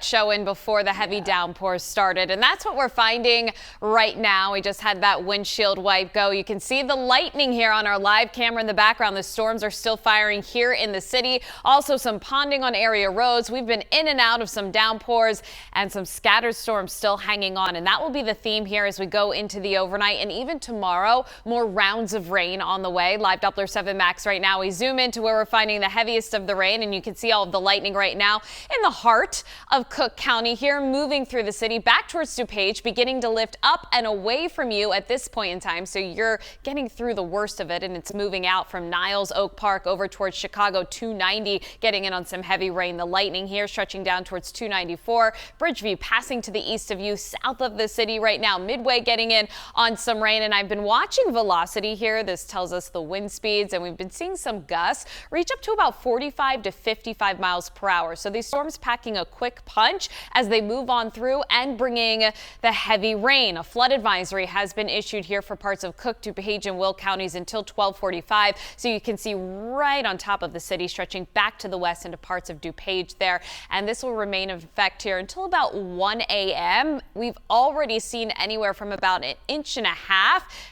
Show in before the heavy downpours started, and that's what we're finding right now. We just had that windshield wipe go. You can see the lightning here on our live camera in the background. The storms are still firing here in the city. Also some ponding on area roads. We've been in and out of some downpours and some scattered storms still hanging on, and that will be the theme here as we go into the overnight and even tomorrow. More rounds of rain on the way. Live Doppler 7 Max right now. We zoom into where we're finding the heaviest of the rain, and you can see all of the lightning right now in the heart of Cook County here, moving through the city back towards DuPage, beginning to lift up and away from you at this point in time. So you're getting through the worst of it, and it's moving out from Niles, Oak Park over towards Chicago 290, getting in on some heavy rain. The lightning here stretching down towards 294. Bridgeview passing to the east of you, south of the city right now. Midway getting in on some rain, and I've been watching velocity here. This tells us the wind speeds, and we've been seeing some gusts reach up to about 45 to 55 miles per hour. So these storms packing a quick punch as they move on through and bringing the heavy rain. A flood advisory has been issued here for parts of Cook, DuPage, and Will counties until 12:45. So you can see right on top of the city, stretching back to the west into parts of DuPage there. And this will remain in effect here until about 1 a.m. We've already seen anywhere from about 1.5 inches,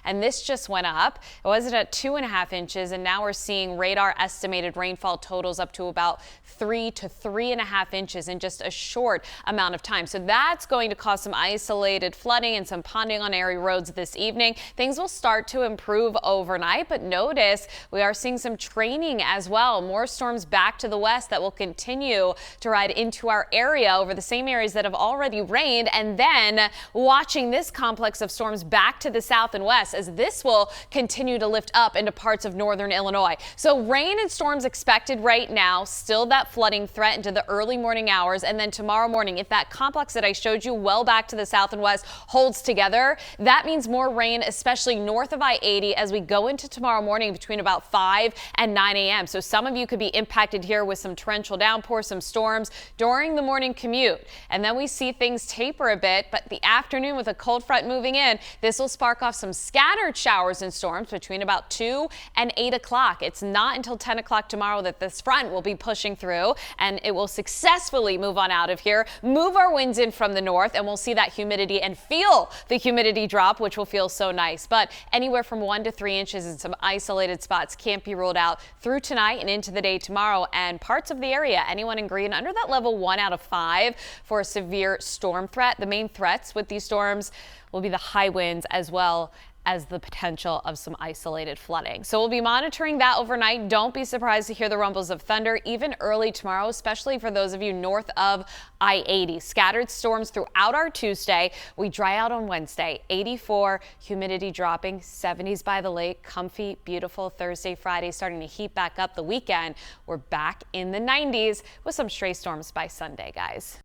and this just went up. It was at 2.5 inches, and now we're seeing radar estimated rainfall totals up to about 3 to 3.5 inches in just a short amount of time. So that's going to cause some isolated flooding and some ponding on area roads this evening. Things will start to improve overnight, but notice we are seeing some training as well. More storms back to the west that will continue to ride into our area over the same areas that have already rained, and then watching this complex of storms back to the south and west as this will continue to lift up into parts of northern Illinois. So rain and storms expected right now, still that flooding threat into the early morning hours, and then tomorrow morning, if that complex that I showed you well back to the south and west holds together, that means more rain, especially north of I-80 as we go into tomorrow morning between about 5 and 9 a.m. So some of you could be impacted here with some torrential downpours, some storms during the morning commute. And then we see things taper a bit, but the afternoon with a cold front moving in, this will spark off some scattered showers and storms between about 2 and 8 o'clock. It's not until 10 o'clock tomorrow that this front will be pushing through, and it will successfully move on out of here, move our winds in from the north, and we'll see that humidity and feel the humidity drop, which will feel so nice. But anywhere from 1 to 3 inches in some isolated spots can't be ruled out through tonight and into the day tomorrow. And parts of the area, anyone in green under that level 1 out of 5 for a severe storm threat. The main threats with these storms will be the high winds as well as the potential of some isolated flooding. So we'll be monitoring that overnight. Don't be surprised to hear the rumbles of thunder even early tomorrow, especially for those of you north of I-80. Scattered storms throughout our Tuesday. We dry out on Wednesday. 84, humidity dropping, 70s by the lake. Comfy, beautiful Thursday, Friday, starting to heat back up the weekend. We're back in the 90s with some stray storms by Sunday, guys.